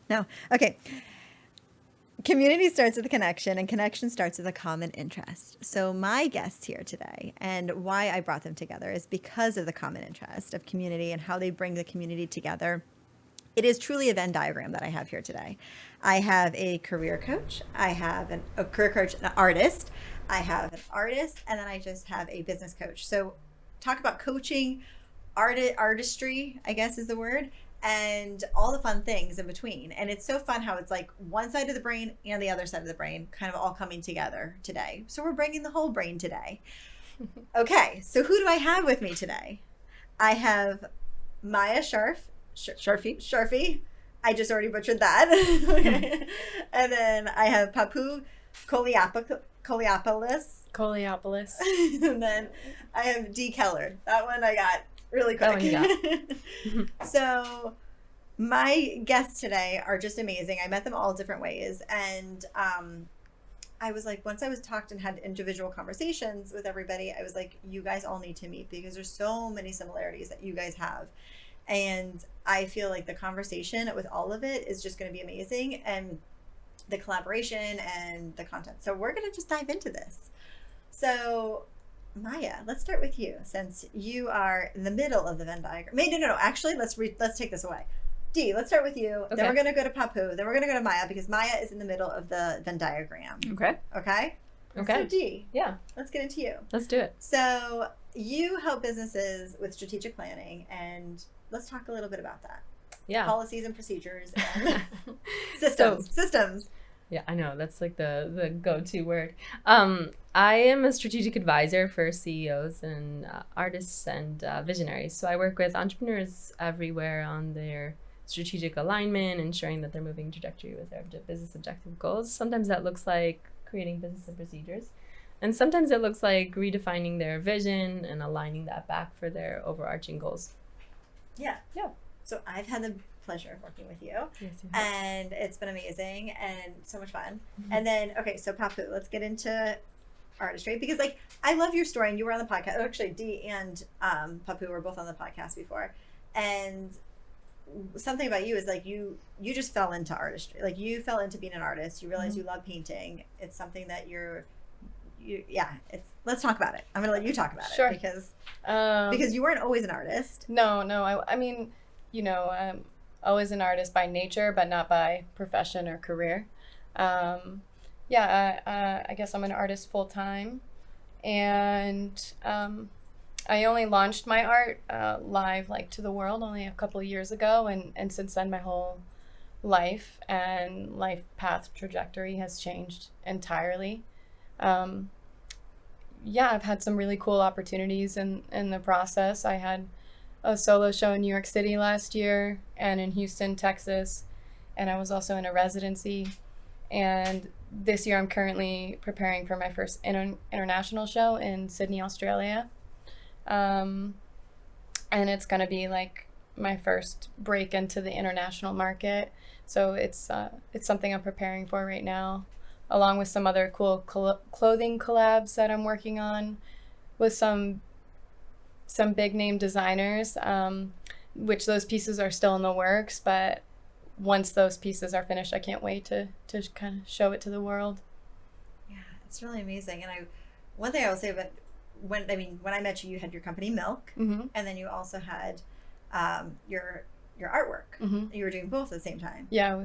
No. Okay. Community starts with a connection, and connection starts with a common interest. So my guests here today, and why I brought them together, is because of the common interest of community and how they bring the community together. It is truly a Venn diagram that I have here today. I have a career coach. I have a career coach, an artist. I have an artist, and then I just have a business coach. So talk about coaching, artistry, I guess is the word, and all the fun things in between. And it's so fun how it's like one side of the brain and the other side of the brain kind of all coming together today. So we're bringing the whole brain today. Okay, so who do I have with me today? I have Maya Sharfi. I just already butchered that. Okay. And then I have Papou Koliopoulos. And then I have D. Keller. That one I got really quick. So my guests today are just amazing. I met them all different ways. And I was like, once I was talked and had individual conversations with everybody, I was like, you guys all need to meet because there's so many similarities that you guys have. And I feel like the conversation with all of it is just going to be amazing, and the collaboration and the content. So we're going to just dive into this. So Maya, let's start with you, since you are in the middle of the Venn diagram. No. Actually, let's take this away. D, let's start with you. Okay. Then we're going to go to Papou. Then we're going to go to Maya, because Maya is in the middle of the Venn diagram. Okay. So D, yeah, let's get into you. Let's do it. So you help businesses with strategic planning, and let's talk a little bit about that. Yeah. Policies and procedures and systems. Yeah, I know. That's like the go-to word. I am a strategic advisor for CEOs and artists and visionaries. So I work with entrepreneurs everywhere on their strategic alignment, ensuring that they're moving trajectory with their business objective goals. Sometimes that looks like creating business and procedures. And sometimes it looks like redefining their vision and aligning that back for their overarching goals. Yeah. So I've had the pleasure of working with you. Yes, and it's been amazing and so much fun. Mm-hmm. And then, okay, so Papou, let's get into artistry, because like I love your story, and you were on the podcast. Actually, Dee and Papou were both on the podcast before, and something about you is like you just fell into artistry. Like you fell into being an artist. You realized you love painting. It's something that let's talk about it. I'm gonna let you talk about it because you weren't always an artist. No, I mean, I'm always an artist by nature, but not by profession or career. I guess I'm an artist full time, and I only launched my art live, like to the world, only a couple of years ago, and since then my whole life and life path trajectory has changed entirely. I've had some really cool opportunities in the process. I had a solo show in New York City last year and in Houston, Texas, and I was also in a residency. And this year I'm currently preparing for my first international show in Sydney, Australia. And it's going to be like my first break into the international market. So it's something I'm preparing for right now, along with some other cool clothing collabs that I'm working on with some big name designers, which those pieces are still in the works. But once those pieces are finished, I can't wait to kind of show it to the world. Yeah, it's really amazing. And one thing I will say about when I met you, you had your company Milk, mm-hmm. and then you also had your artwork. Mm-hmm. You were doing both at the same time. Yeah,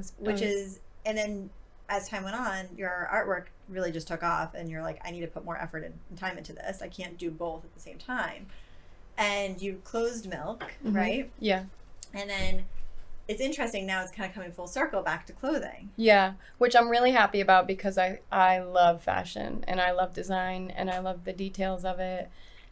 and then as time went on, your artwork really just took off, and you're like, I need to put more effort and time into this. I can't do both at the same time. And you closed Milk, mm-hmm. right? Yeah. And then it's interesting now, it's kind of coming full circle back to clothing. Yeah, which I'm really happy about, because I love fashion and I love design and I love the details of it,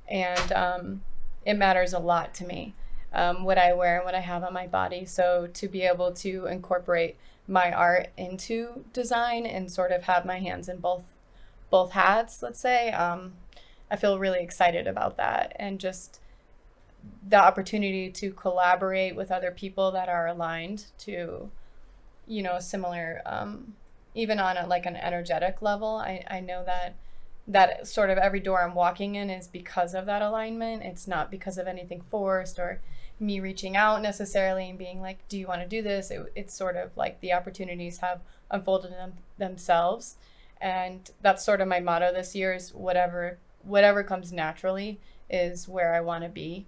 and it matters a lot to me, what I wear and what I have on my body. So to be able to incorporate my art into design and sort of have my hands in both hats, let's say, I feel really excited about that, and just the opportunity to collaborate with other people that are aligned to, similar, even on an energetic level. I know that sort of every door I'm walking in is because of that alignment. It's not because of anything forced or me reaching out necessarily and being like, do you want to do this? It's sort of like the opportunities have unfolded themselves. And that's sort of my motto this year is whatever comes naturally is where I want to be.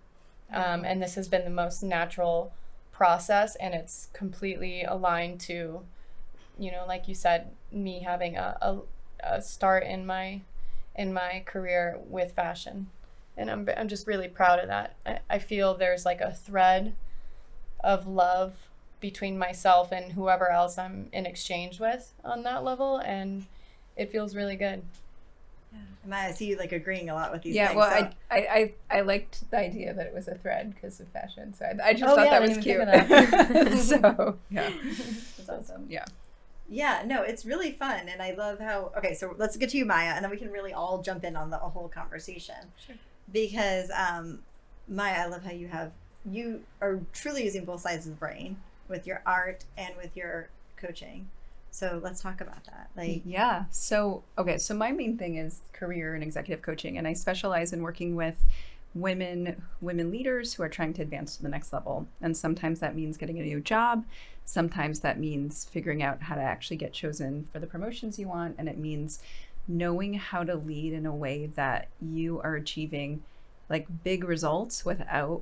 And this has been the most natural process, and it's completely aligned to, you know, like you said, me having a start in my career with fashion. And I'm just really proud of that. I feel there's like a thread of love between myself and whoever else I'm in exchange with on that level, and it feels really good. Maya, I see you like agreeing a lot with these Yeah, things. well, So. I liked the idea that it was a thread because of fashion. So I just Oh, thought yeah, that I was didn't cute. even think So yeah, That's awesome. yeah. Yeah, no, it's really fun. And I love how, okay, so let's get to you, Maya, and then we can really all jump in on the whole conversation. Sure. Because, Maya, I love how you are truly using both sides of the brain with your art and with your coaching. So let's talk about that. Like, Yeah. So, okay. So my main thing is career and executive coaching, and I specialize in working with women leaders who are trying to advance to the next level. And sometimes that means getting a new job. Sometimes that means figuring out how to actually get chosen for the promotions you want. And it means knowing how to lead in a way that you are achieving like big results without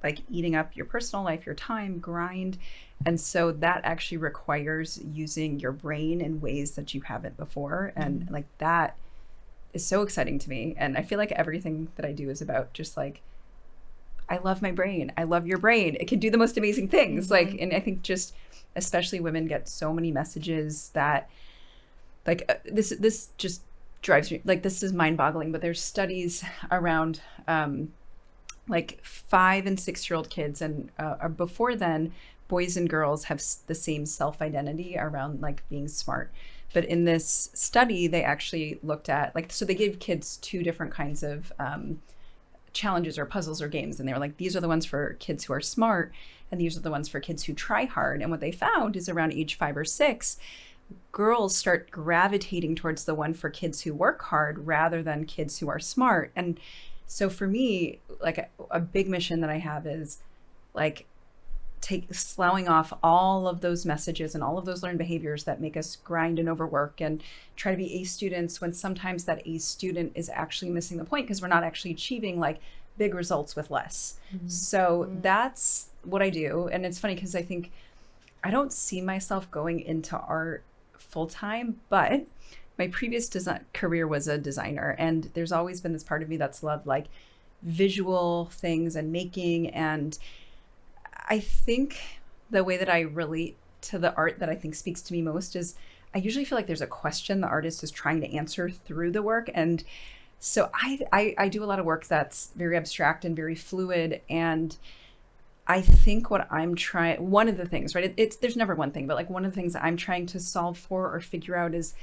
like eating up your personal life, your time, grind. And so that actually requires using your brain in ways that you haven't before. And like that is so exciting to me. And I feel like everything that I do is about just like, I love my brain. I love your brain. It can do the most amazing things. Like, and I think just, especially women get so many messages that like, this just drives me, like, this is mind boggling, but there's studies around, like 5 and 6-year-old kids. And before then, boys and girls have the same self-identity around like being smart. But in this study, they actually looked at like, so they gave kids 2 different kinds of challenges or puzzles or games. And they were like, these are the ones for kids who are smart, and these are the ones for kids who try hard. And what they found is around age 5 or 6, girls start gravitating towards the one for kids who work hard rather than kids who are smart. And so for me, like a big mission that I have is like sloughing off all of those messages and all of those learned behaviors that make us grind and overwork and try to be A students, when sometimes that A student is actually missing the point because we're not actually achieving like big results with less. So that's what I do. And it's funny because I think I don't see myself going into art full time, but my previous career was a designer, and there's always been this part of me that's loved like visual things and making. And I think the way that I relate to the art that I think speaks to me most is I usually feel like there's a question the artist is trying to answer through the work. And so I do a lot of work that's very abstract and very fluid. And I think what I'm trying, one of the things, right, there's never one thing, but like one of the things that I'm trying to solve for or figure out is,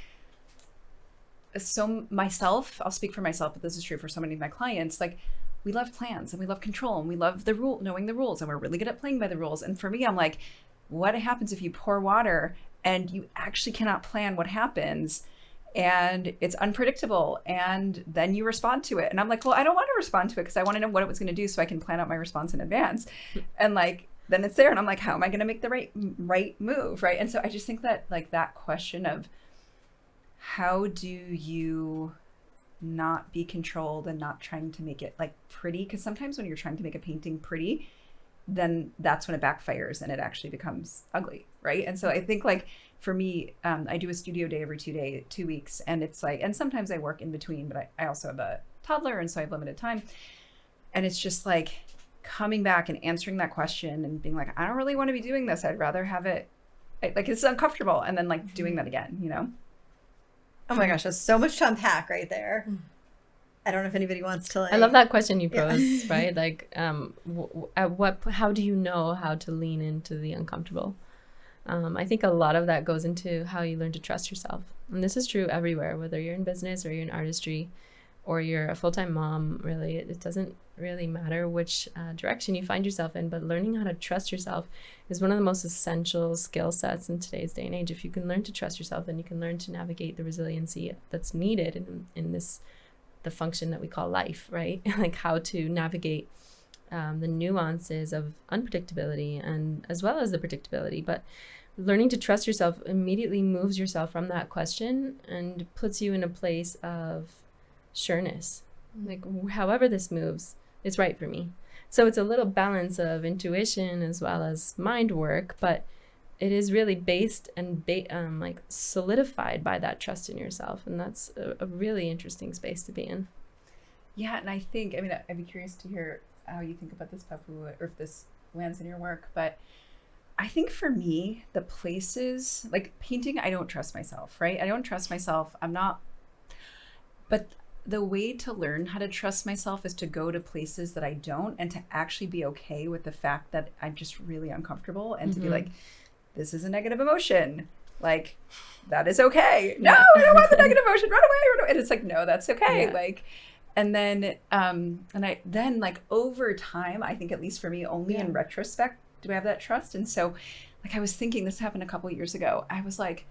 so myself, I'll speak for myself, but this is true for so many of my clients, like we love plans and we love control and we love knowing the rules, and we're really good at playing by the rules. And for me, I'm like, what happens if you pour water and you actually cannot plan what happens and it's unpredictable and then you respond to it? And I'm like, well, I don't want to respond to it because I want to know what it was going to do so I can plan out my response in advance. And like, then it's there and I'm like, how am I going to make the right move, right? And so I just think that like that question of how do you not be controlled and not trying to make it like pretty, because sometimes when you're trying to make a painting pretty, then that's when it backfires and it actually becomes ugly, right? And so I think like for me, I do a studio day every 2 weeks, and it's like, and sometimes I work in between, but I also have a toddler, and so I have limited time. And it's just like coming back and answering that question and being like, I don't really want to be doing this. I'd rather have it like it's uncomfortable, and then like doing that again, you know? oh my gosh, there's so much to unpack right there. I don't know if anybody wants to like. I love that question you Yeah. posed, right? Like, how do you know how to lean into the uncomfortable? I think a lot of that goes into how you learn to trust yourself. And this is true everywhere, whether you're in business or you're in artistry or you're a full-time mom, really. It doesn't really matter which direction you find yourself in, but learning how to trust yourself is one of the most essential skill sets in today's day and age. If you can learn to trust yourself, then you can learn to navigate the resiliency that's needed in the function that we call life, right? Like how to navigate the nuances of unpredictability and as well as the predictability. But learning to trust yourself immediately moves yourself from that question and puts you in a place of sureness. Like, however this moves, it's right for me. So it's a little balance of intuition as well as mind work, but it is really based and like solidified by that trust in yourself. And that's a really interesting space to be in. Yeah, and I think, I mean, I'd be curious to hear how you think about this, Papou, or if this lands in your work, but I think for me, the places, like painting, I don't trust myself, right? I don't trust myself. But the way to learn how to trust myself is to go to places that I don't, and to actually be okay with the fact that I'm just really uncomfortable, and to be like, this is a negative emotion. Like, that is okay. No, I don't want the negative emotion. Run away. And it's like, no, that's okay. Yeah. Like, and then, like over time, I think at least for me, only in retrospect do I have that trust. And so, like, I was thinking, this happened a couple of years ago. I was like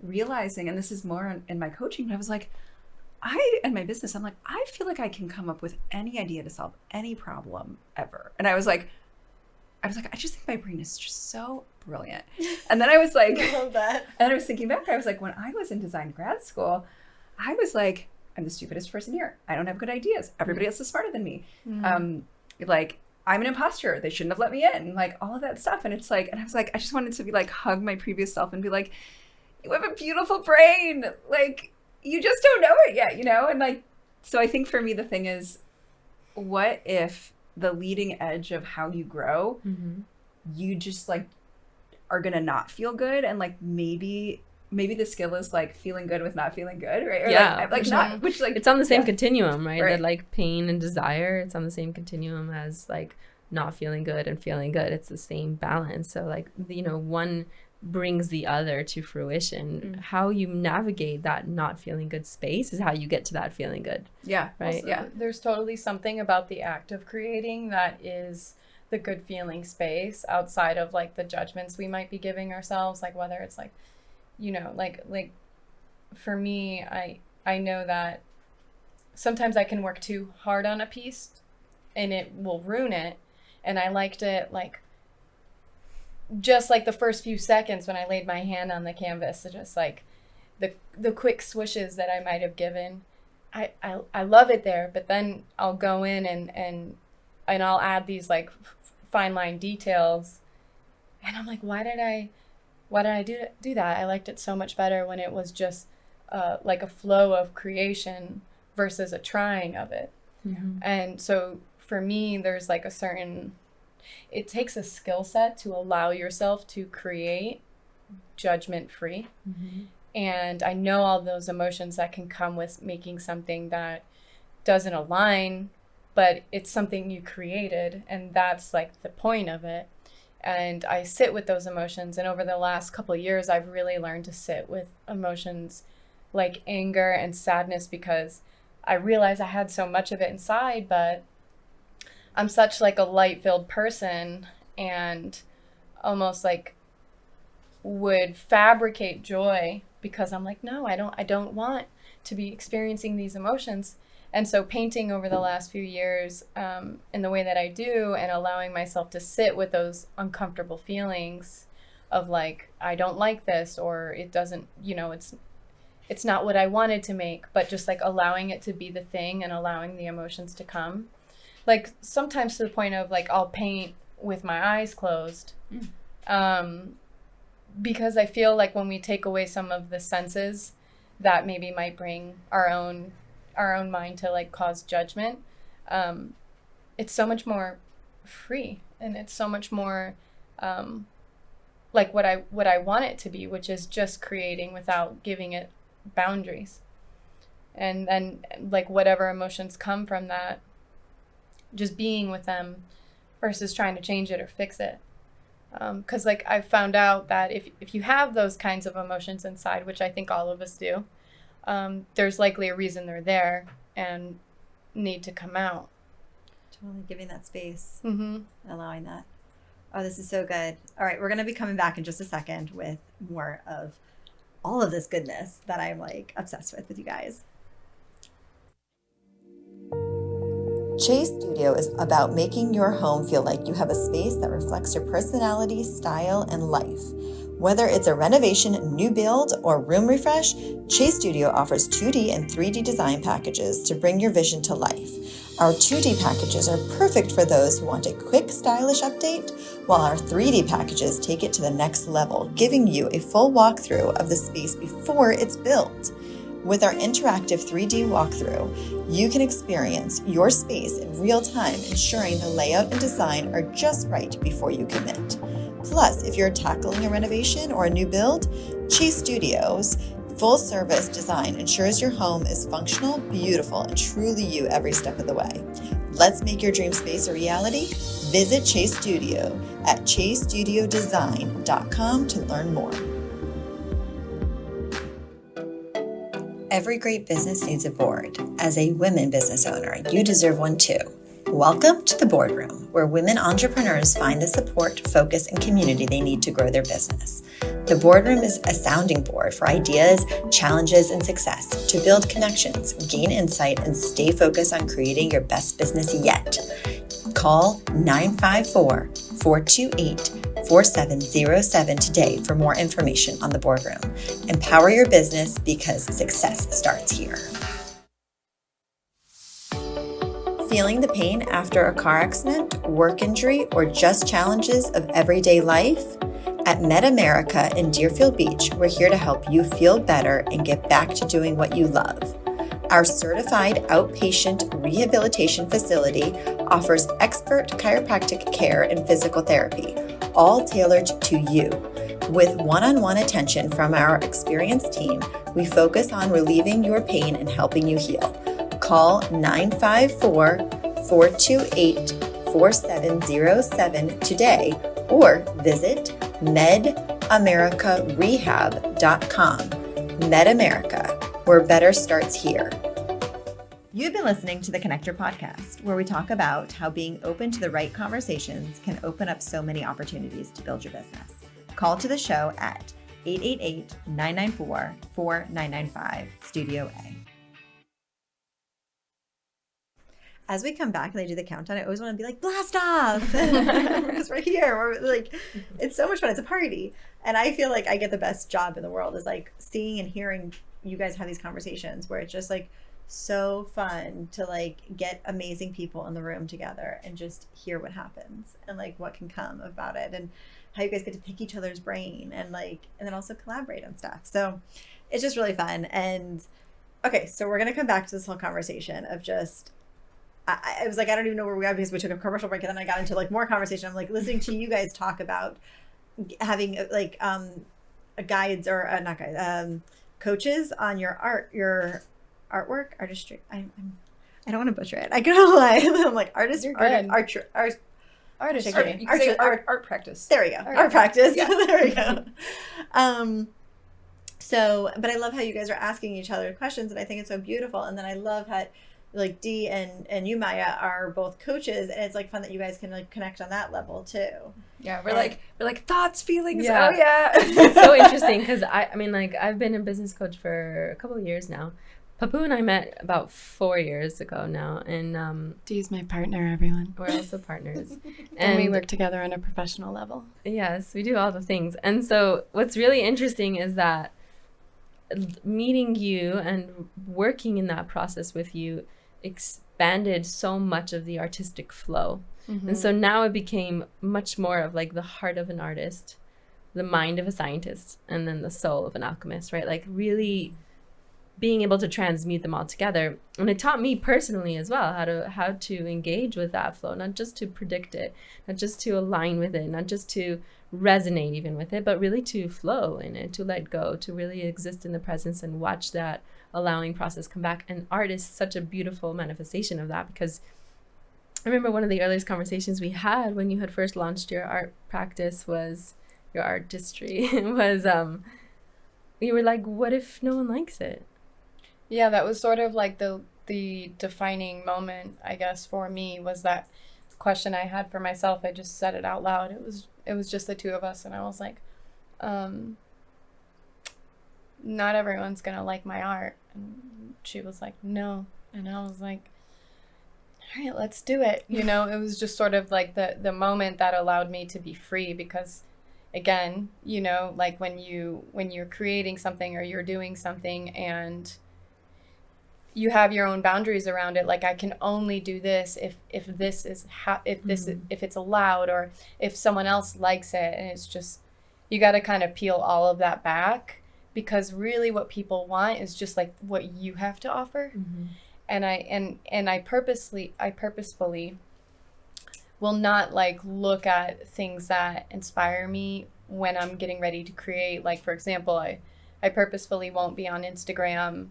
realizing, and this is more in my coaching, but I was like, in my business, I'm like, I feel like I can come up with any idea to solve any problem ever. And I was like, I just think my brain is just so brilliant. And then I was like, I love that. And I was thinking back, I was like, when I was in design grad school, I was like, I'm the stupidest person here. I don't have good ideas. Everybody else is smarter than me. Like, I'm an imposter. They shouldn't have let me in. Like, all of that stuff. And it's like, and I was like, I just wanted to be like, hug my previous self and be like, you have a beautiful brain. Like, you just don't know it yet, you know? And like, so I think for me, the thing is, what if the leading edge of how you grow, you just like are going to not feel good? And like, maybe the skill is like feeling good with not feeling good, right? Or yeah, like not, which like, it's on the same continuum, right? That like pain and desire, it's on the same continuum as like not feeling good and feeling good. It's the same balance. So like, you know, one brings the other to fruition. How you navigate that not feeling good space is how you get to that feeling good. Yeah. Right. Also, yeah. There's totally something about the act of creating that is the good feeling space outside of like the judgments we might be giving ourselves. Like whether it's like, you know, like for me, I know that sometimes I can work too hard on a piece and it will ruin it. And I liked it like just like the first few seconds when I laid my hand on the canvas, just like the quick swishes that I might have given. I love it there, but then I'll go in and I'll add these like fine line details, and I'm like, why did I do that? I liked it so much better when it was just like a flow of creation versus a trying of it. And so for me, there's like it takes a skill set to allow yourself to create judgment free. And I know all those emotions that can come with making something that doesn't align, but it's something you created, and that's like the point of it. And I sit with those emotions, and over the last couple of years, I've really learned to sit with emotions like anger and sadness, because I realized I had so much of it inside, but I'm such like a light-filled person, and almost like would fabricate joy because I'm like, no, I don't want to be experiencing these emotions. And so painting over the last few years in the way that I do, and allowing myself to sit with those uncomfortable feelings of like, I don't like this, or it doesn't, you know, it's not what I wanted to make, but just like allowing it to be the thing and allowing the emotions to come. Like sometimes to the point of like, I'll paint with my eyes closed. Because I feel like when we take away some of the senses that maybe might bring our own mind to like cause judgment, it's so much more free, and it's so much more like what I want it to be, which is just creating without giving it boundaries. And then like whatever emotions come from that, just being with them versus trying to change it or fix it. Because like I've found out that if you have those kinds of emotions inside, which I think all of us do, there's likely a reason they're there and need to come out. Totally giving that space, allowing that. Oh, this is so good. All right, we're going to be coming back in just a second with more of all of this goodness that I'm like obsessed with you guys. Chase Studio is about making your home feel like you have a space that reflects your personality, style, and life. Whether it's a renovation, new build, or room refresh, Chase Studio offers 2D and 3D design packages to bring your vision to life. Our 2D packages are perfect for those who want a quick, stylish update, while our 3D packages take it to the next level, giving you a full walkthrough of the space before it's built. With our interactive 3D walkthrough, you can experience your space in real time, ensuring the layout and design are just right before you commit. Plus, if you're tackling a renovation or a new build, Chase Studios' full-service design ensures your home is functional, beautiful, and truly you every step of the way. Let's make your dream space a reality. Visit Chase Studio at chasestudiodesign.com to learn more. Every great business needs a board. As a women business owner, you deserve one too. Welcome to the Boardroom, where women entrepreneurs find the support, focus, and community they need to grow their business. The Boardroom is a sounding board for ideas, challenges, and success to build connections, gain insight, and stay focused on creating your best business yet. Call 954-428-4707 today for more information on the Boardroom. Empower your business because success starts here. Feeling the pain after a car accident, work injury, or just challenges of everyday life? At MedAmerica in Deerfield Beach, we're here to help you feel better and get back to doing what you love. Our certified outpatient rehabilitation facility offers expert chiropractic care and physical therapy, all tailored to you. With one-on-one attention from our experienced team, we focus on relieving your pain and helping you heal. Call 954-428-4707 today or visit medamericarehab.com. MedAmerica, where better starts here. You've been listening to the Connector Podcast, where we talk about how being open to the right conversations can open up so many opportunities to build your business. Call to the show at 888-994-4995, Studio A. As we come back and they do the countdown, I always want to be like, blast off! It's right here. We're like, it's so much fun. It's a party. And I feel like I get the best job in the world is like seeing and hearing you guys have these conversations where it's just like so fun to like get amazing people in the room together and just hear what happens and like what can come about it and how you guys get to pick each other's brain and like, and then also collaborate on stuff. So it's just really fun. And okay, so we're going to come back to this whole conversation of just, I was like, I don't even know where we are because we took a commercial break and then I got into like more conversation. I'm like listening to you guys talk about having like guides or not guides, coaches on your artwork, artistry. I don't want to butcher it. I can't lie. I'm like artistry, artistry, art practice. There we go. Art practice. Yeah. There we go. So, but I love how you guys are asking each other questions, and I think it's so beautiful. And then I love how like Dee and you, Maya, are both coaches, and it's like fun that you guys can like connect on that level too. Yeah, we're like thoughts, feelings. Yeah. Oh yeah. It's so interesting because I mean like I've been a business coach for a couple of years now. Papou and I met about 4 years ago now, and Dee's my partner, everyone. we're also partners. And we work together on a professional level. Yes, we do all the things. And so what's really interesting is that meeting you and working in that process with you expanded so much of the artistic flow. Mm-hmm. And so now it became much more of like the heart of an artist, the mind of a scientist, and then the soul of an alchemist, right? Like really being able to transmute them all together. And it taught me personally as well how to engage with that flow, not just to predict it, not just to align with it, not just to resonate even with it, but really to flow in it, to let go, to really exist in the presence and watch that allowing process come back. And art is such a beautiful manifestation of that, because I remember one of the earliest conversations we had when you had first launched your art practice was your artistry was you were like, what if no one likes it? Yeah, that was sort of like the defining moment, I guess, for me, was that question I had for myself. I just said it out loud. It was just the two of us, and I was like, not everyone's gonna like my art. And she was like, no. And I was like, all right, let's do it. You know, it was just sort of like the moment that allowed me to be free, because again, you know, like when you're creating something or you're doing something and you have your own boundaries around it, like I can only do this if this is if it's allowed, or if someone else likes it. And it's just, you got to kind of peel all of that back, because really what people want is just like what you have to offer. And I purposefully will not like look at things that inspire me when I'm getting ready to create. Like, for example, I purposefully won't be on Instagram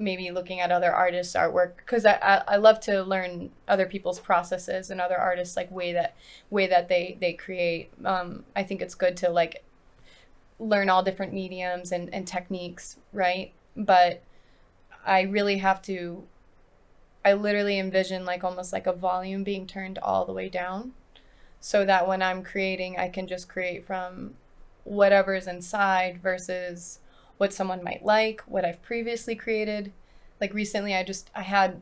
maybe looking at other artists' artwork, because I love to learn other people's processes and other artists, like way that they create. I think it's good to like learn all different mediums and techniques, right? But I really have to, I literally envision like almost like a volume being turned all the way down, so that when I'm creating, I can just create from whatever's inside versus what someone might like, what I've previously created. Like recently I had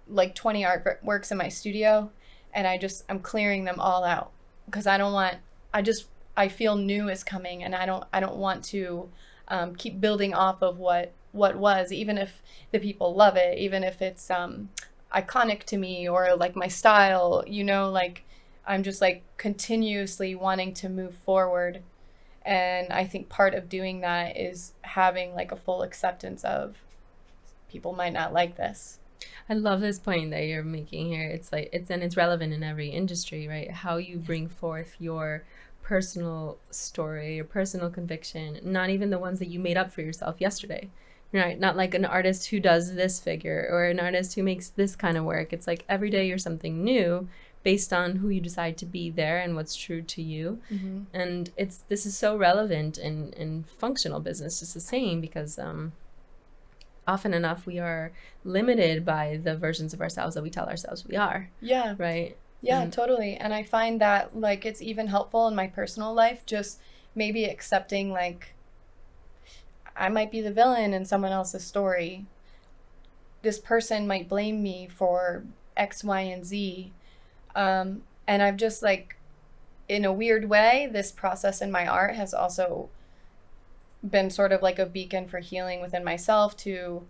like 20 artworks in my studio, and I'm clearing them all out, because I feel new is coming, and I don't want to keep building off of what was, even if the people love it, even if it's iconic to me or like my style, you know, like I'm just like continuously wanting to move forward. And I think part of doing that is having like a full acceptance of people might not like this. I love this point that you're making here. It's like it's relevant in every industry, right? How you bring forth your personal story, your personal conviction, not even the ones that you made up for yourself yesterday. Right? Not like an artist who does this figure or an artist who makes this kind of work. It's like every day you're something new, based on who you decide to be there and what's true to you. And this is so relevant in functional business. It's the same, because often enough we are limited by the versions of ourselves that we tell ourselves we are. Yeah. Right? Yeah, totally. And I find that like it's even helpful in my personal life, just maybe accepting like I might be the villain in someone else's story. This person might blame me for X, Y, and Z. And I've just like, in a weird way, this process in my art has also been sort of like a beacon for healing within myself, to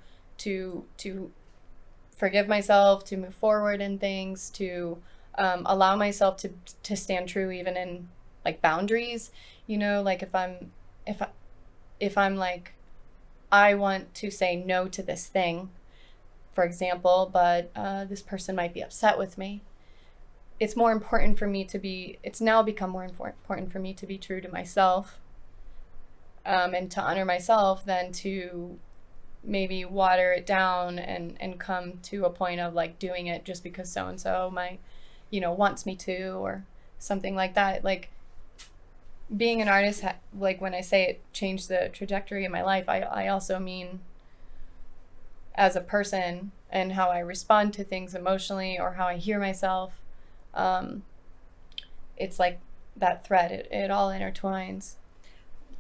forgive myself, to move forward in things, to allow myself to stand true even in like boundaries, you know, like if I'm like, I want to say no to this thing, for example, but this person might be upset with me. It's more important for me it's now become more important for me to be true to myself, and to honor myself, than to maybe water it down and come to a point of like doing it just because so-and-so might, you know, wants me to, or something like that. Like being an artist, like when I say it changed the trajectory of my life, I also mean as a person and how I respond to things emotionally, or how I hear myself. It's like that thread, it all intertwines.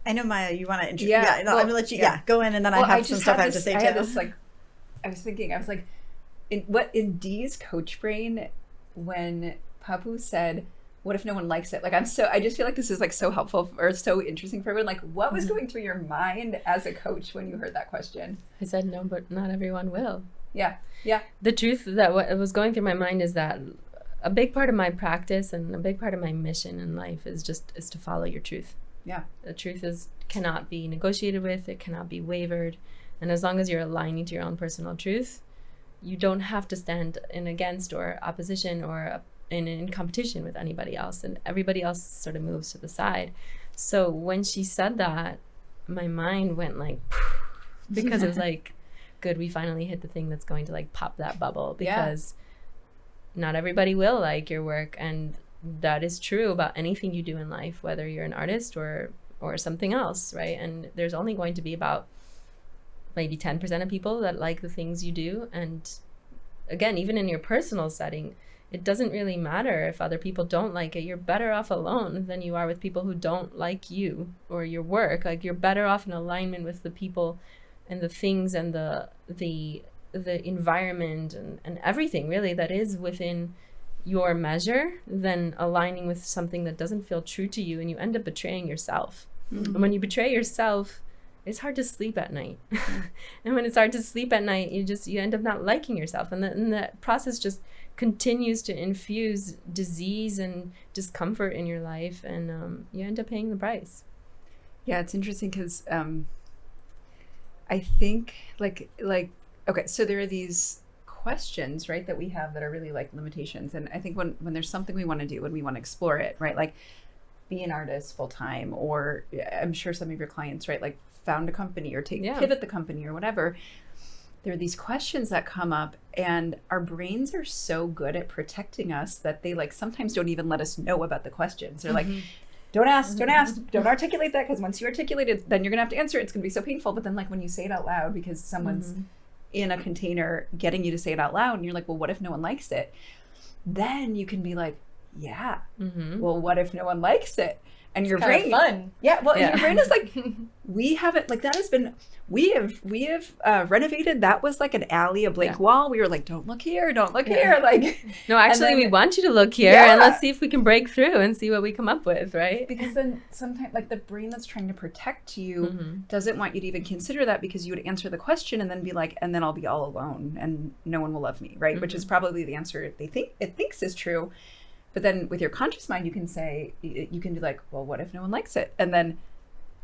I know, Maya, you want to introduce. I'm going to let you go in, and then well, I have some stuff I have to say too. I was like, in Dee's coach brain, when Papou said, what if no one likes it? Like, I just feel like this is like so helpful or so interesting for everyone. Like, what was going through your mind as a coach when you heard that question? I said no, but not everyone will. Yeah. The truth that what was going through my mind is that a big part of my practice and a big part of my mission in life is to follow your truth. Yeah. The truth cannot be negotiated with. It cannot be wavered. And as long as you're aligning to your own personal truth, you don't have to stand in against or opposition or in competition with anybody else, and everybody else sort of moves to the side. So when she said that, my mind went like, because it was like, good, we finally hit the thing that's going to like pop that bubble, because not everybody will like your work, and that is true about anything you do in life, whether you're an artist or something else, right? And there's only going to be about maybe 10% of people that like the things you do. And again, even in your personal setting, it doesn't really matter if other people don't like it. You're better off alone than you are with people who don't like you or your work. Like, you're better off in alignment with the people and the things and the the environment and everything really that is within your measure than aligning with something that doesn't feel true to you, and you end up betraying yourself. And when you betray yourself, it's hard to sleep at night. And when it's hard to sleep at night, you end up not liking yourself, and the process just continues to infuse disease and discomfort in your life, and you end up paying the price. Yeah, it's interesting because I think like okay, so there are these questions, right, that we have that are really like limitations, and I think when there's something we want to do and we want to explore it, right, like be an artist full time, or I'm sure some of your clients, right, like found a company or pivot the company or whatever. There are these questions that come up, and our brains are so good at protecting us that they like sometimes don't even let us know about the questions. They're like, don't ask, don't articulate that, because once you articulate it, then you're gonna have to answer it. It's gonna be so painful. But then like when you say it out loud, because someone's in a container getting you to say it out loud, and you're like, well, what if no one likes it? Then you can be like, yeah, well, what if no one likes it? And your brain, fun. Yeah, well, your brain is like, we haven't, like, that has been, we have renovated. That was like an alley, a blank wall. We were like, don't look here, like. No, actually, we want you to look here, and let's see if we can break through and see what we come up with, right? Because then sometimes, like, the brain that's trying to protect you doesn't want you to even consider that, because you would answer the question and then be like, and then I'll be all alone and no one will love me, right? Which is probably the answer it thinks is true. But then with your conscious mind, you can say, you can be like, well, what if no one likes it? And then,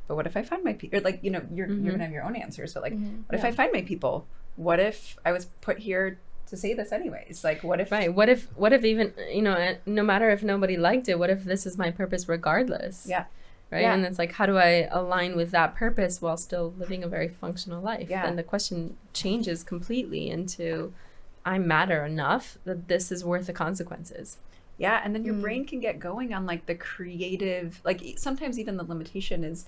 but what if I find my people? Or like, you know, you're going to have your own answers. But like, what if I find my people? What if I was put here to say this anyways? Like, what if? Right. What if even, you know, no matter if nobody liked it, what if this is my purpose regardless? Yeah. Right. Yeah. And it's like, how do I align with that purpose while still living a very functional life? Yeah. And the question changes completely into, I matter enough that this is worth the consequences. Yeah, and then your brain can get going on like the creative, like sometimes even the limitation is,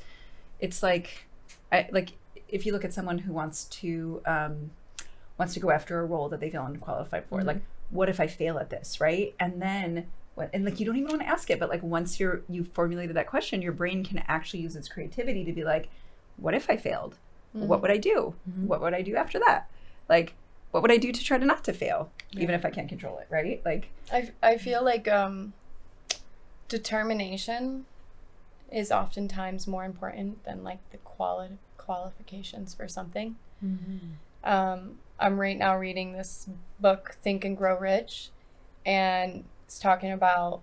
it's like, like if you look at someone who wants to go after a role that they feel unqualified for, like, what if I fail at this, right? And then, and like you don't even want to ask it, but like once you've formulated that question, your brain can actually use its creativity to be like, what if I failed? What would I do? What would I do after that? Like, what would I do to try to not to fail, even if I can't control it, right? Like, I feel like determination is oftentimes more important than like the qualifications for something. I'm right now reading this book, Think and Grow Rich, and it's talking about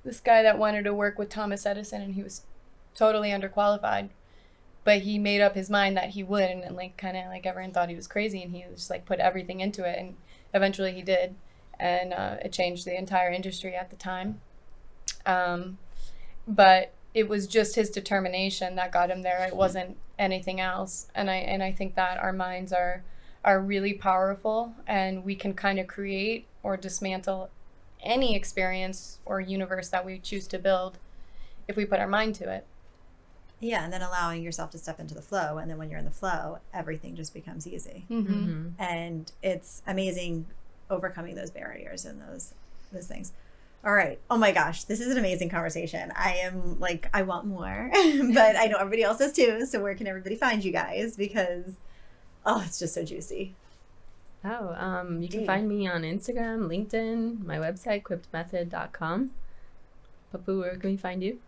this guy that wanted to work with Thomas Edison, and he was totally underqualified. But he made up his mind that he would, and like kind of like everyone thought he was crazy, and he just like put everything into it, and eventually he did, and it changed the entire industry at the time. But it was just his determination that got him there. It wasn't anything else, and I think that our minds are really powerful, and we can kind of create or dismantle any experience or universe that we choose to build if we put our mind to it. Yeah, and then allowing yourself to step into the flow. And then when you're in the flow, everything just becomes easy. And it's amazing overcoming those barriers and those things. All right. Oh my gosh, this is an amazing conversation. I am like, I want more, but I know everybody else does too. So where can everybody find you guys? Because, oh, it's just so juicy. You can find me on Instagram, LinkedIn, my website, quippedmethod.com. Papou, where can we find you?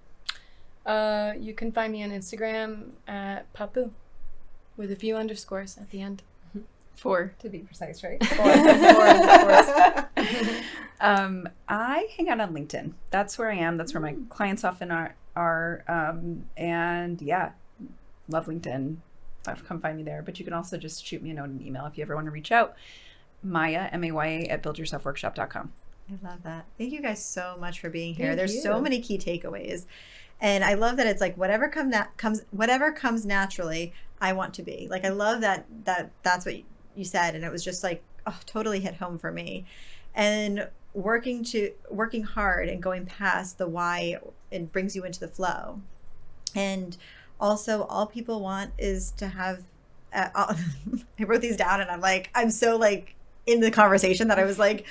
You can find me on Instagram at Papou with a few underscores at the end. 4 to be precise, right? 4 underscores. I hang out on LinkedIn. That's where I am. That's where my clients often are. And yeah, love LinkedIn. Come find me there. But you can also just shoot me a note and email if you ever want to reach out. Maya, Maya at buildyourselfworkshop.com. I love that. Thank you guys so much for being here. Thank There's you. so many key takeaways. And I love that it's like whatever comes naturally, I want to be. Like I love that's what you said, and it was just like, oh, totally hit home for me. And working hard and going past the why, it brings you into the flow. And also, all people want is to have. I wrote these down, and I'm so like in the conversation that I was like,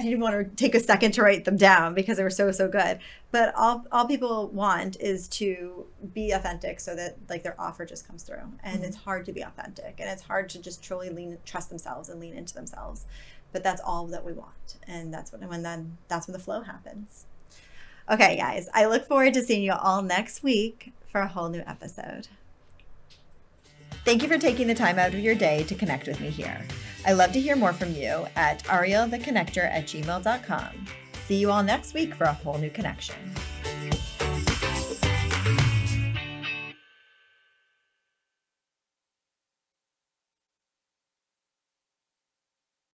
I didn't want to take a second to write them down because they were so good. But all people want is to be authentic so that like their offer just comes through. And it's hard to be authentic, and it's hard to just truly trust themselves and lean into themselves. But that's all that we want. And that's when the flow happens. Okay, guys, I look forward to seeing you all next week for a whole new episode. Thank you for taking the time out of your day to connect with me here. I love to hear more from you at arieltheconnector@gmail.com. See you all next week for a whole new connection.